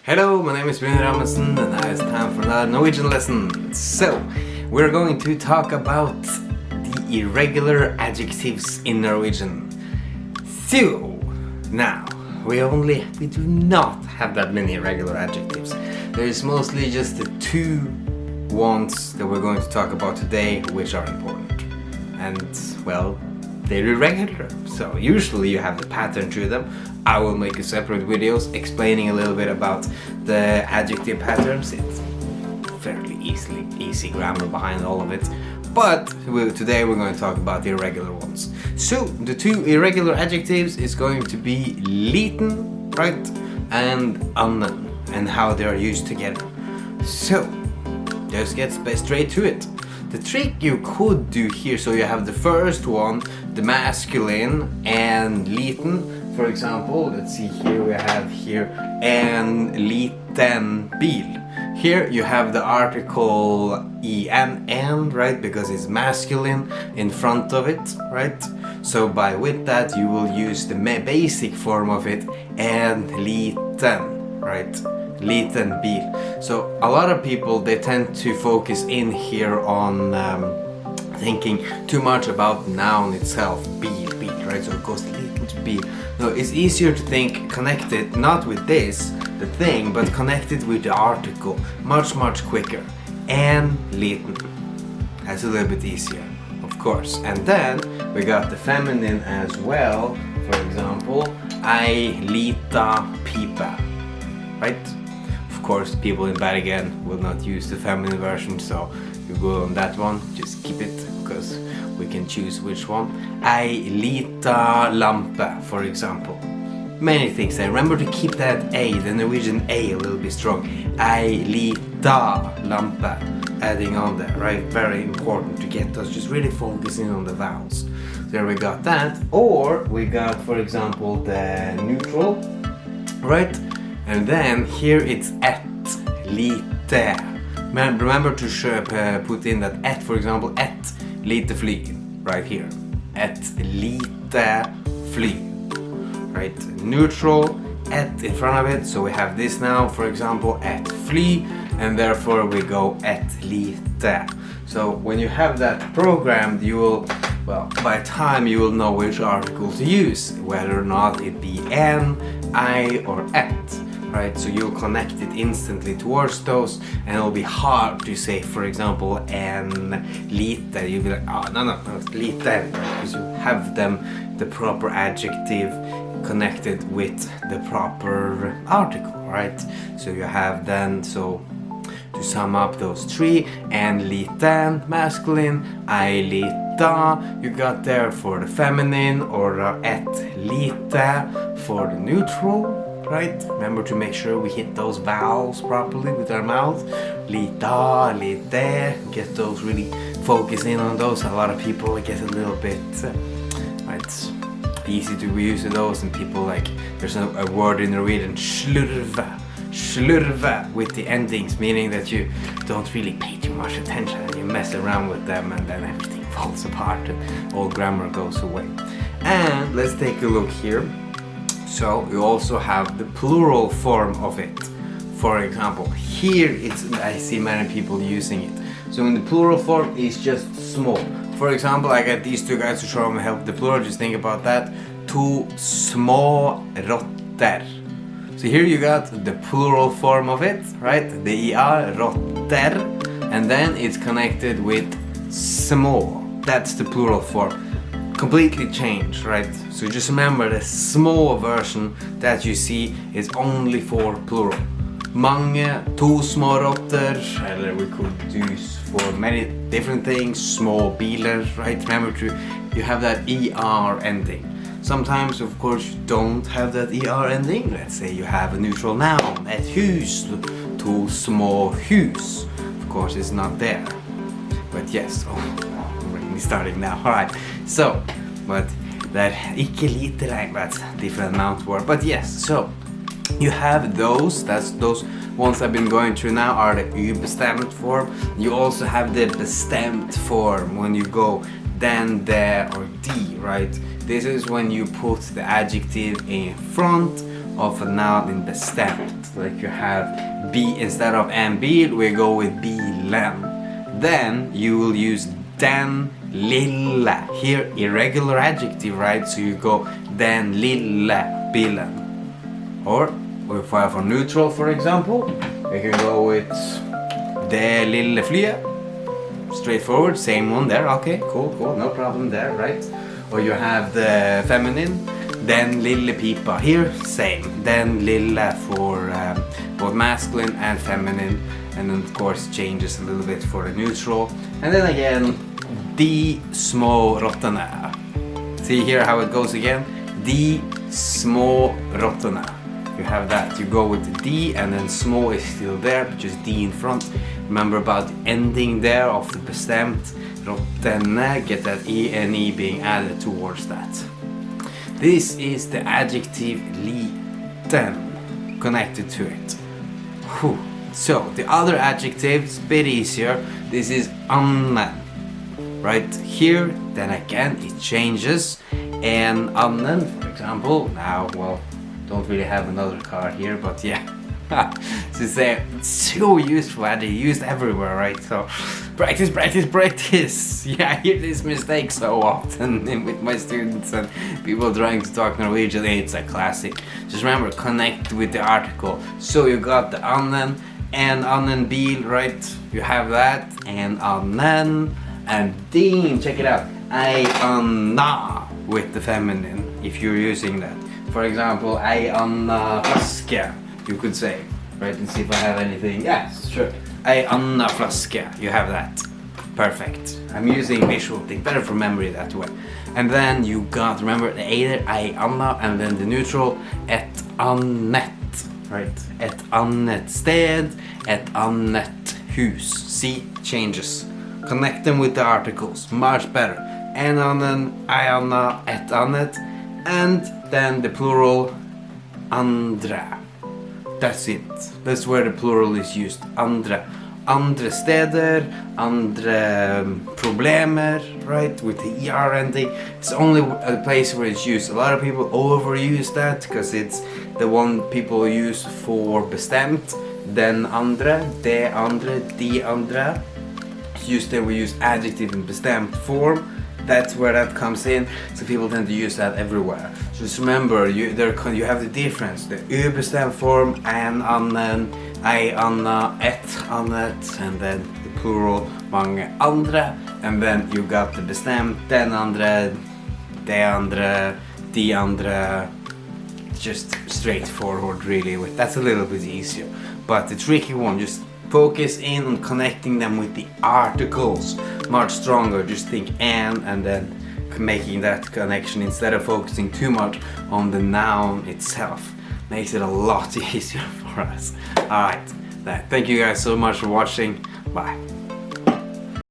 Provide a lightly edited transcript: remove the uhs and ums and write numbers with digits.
Hello, my name is Brune Ramesen and now it's time for another Norwegian lesson. So, we're going to talk about the irregular adjectives in Norwegian. So, now, we do not have that many irregular adjectives. There's mostly just the two ones that we're going to talk about today which are important. And, well, they're irregular. So usually you have the pattern to them. I will make a separate videos explaining a little bit about the adjective patterns. It's fairly easy grammar behind all of it. But today we're going to talk about the irregular ones. So the two irregular adjectives is going to be liten, right, and annen, and how they are used together. So let's get straight to it. The trick you could do here, so you have the first one, the masculine and liten. For example, let's see here, we have here en liten bil. Here you have the article annen, right, because it's masculine in front of it, right? So with that you will use the basic form of it, en liten, right? Liten bil. So a lot of people, they tend to focus in here on thinking too much about noun itself, bil, right? So it goes liten to bil. No, it's easier to think connected, not with this, the thing, but connected with the article, much quicker. En liten. That's a little bit easier, of course. And then we got the feminine as well. For example, I lita pipa, right? Of course, people in Bergen will not use the feminine version, so you go on that one, just keep it, because we can choose which one. I lita lampe, for example. Many things there. Remember to keep that A, the Norwegian A, a little bit strong. I lita lampe, adding on there, right? Very important to get those, just really focusing on the vowels. There we got that. Or we got, for example, the neutral, right? And then here it's et, lite. Remember to put in that et, for example, et lite fly, right here. Et lite fly, right? Neutral, et in front of it, so we have this now, for example, et fly, and therefore we go et lite. So when you have that programmed, you will, well, by time you will know which article to use, whether or not it be en, I, or et. Right, so you'll connect it instantly towards those, and it'll be hard to say, for example, en lite. You'll be like, oh no, lite, because you have them, the proper adjective connected with the proper article, right? So you have then, so to sum up those three, en liten masculine, I lita you got there for the feminine, or et lite for the neutral. Right? Remember to make sure we hit those vowels properly with our mouth. Lita, lite, get those, really focus in on those. A lot of people get a little bit, it's easy to use those, and people like, there's a word in Norwegian, slurve with the endings, meaning that you don't really pay too much attention and you mess around with them, and then everything falls apart and all grammar goes away. And let's take a look here. So you also have the plural form of it. For example, here I see many people using it. So in the plural form, it's just small. For example, I got these two guys to show them help the plural. Just think about that. To små rotter. So here you got the plural form of it, right? The er, rotter, and then it's connected with små. That's the plural form. Completely changed, right? So just remember, the small version that you see is only for plural. Mange, to små rotter, eller we could use for many different things, små bilar, right? Remember you have that er ending. Sometimes, of course, you don't have that er ending. Let's say you have a neutral noun, ett hus, to små hus. Of course, it's not there. But yes, starting now. Alright, so, but that ikke lite regn, that's different amount word. But yes, so you have those, that's those ones I've been going through now are the ubestemt form. You also have the bestemt form when you go den, der, or die, right? This is when you put the adjective in front of a noun in bestemt. like you have be instead of en bil, we go with bilen. Then you will use den lilla. Here irregular adjective, right? So you go den lilla bilen. Or if I have for neutral, for example, we can go with det lille flyet. Straightforward, same one there. Okay, cool, no problem there, right? Or you have the feminine, den lille pipa. Here, same. Den lille for both masculine and feminine, and then of course changes a little bit for the neutral. And then again, de små råttorna. See here how it goes again? De små råttorna. You have that. You go with the D, and then small is still there, but just D in front. Remember about the ending there of the bestämt. Rottene, get that ene being added towards that. This is the adjective liten connected to it. Whew. So the other adjective is a bit easier. This is annen. Right here, then again it changes. And annen, for example, now, well, don't really have another card here, but yeah. To say it's so useful and it's used everywhere, right? So practice. Yeah, I hear this mistake so often with my students and people trying to talk Norwegian. It's a classic. Just remember, connect with the article. So you got the annen and annen bil, right? You have that, and annen and din. Check it out. I anna with the feminine if you're using that. For example, I anna flaske, you could say, right? And see if I have anything. Yes, sure. I anna flaske, you have that. Perfect. I'm using visual thing, better for memory that way. And then you got, remember the either, I anna, and then the neutral, et annet, right? Et annet sted, et annet hus. See, changes. Connect them with the articles, much better. En annen, I anna, et annet, and then the plural andra. That's it. That's where the plural is used. Andra. Andre steder, andre problemer, right? With the ER ending. It's only a place where it's used. A lot of people overuse that because it's the one people use for bestämt. Den andra, de andra, de andra. It's used there, we use adjective in bestämt form. That's where that comes in, so people tend to use that everywhere. Just remember, you have the difference. The urbestämd form, en annen, I anna, et annet, and then the plural, mange andra, and then you got the bestämd, den andra, de andra, de andra. Just straightforward, really. That's a little bit easier, but the tricky one, just focus in on connecting them with the articles. Much stronger. Just think and then making that connection instead of focusing too much on the noun itself. Makes it a lot easier for us. Alright, thank you guys so much for watching. Bye.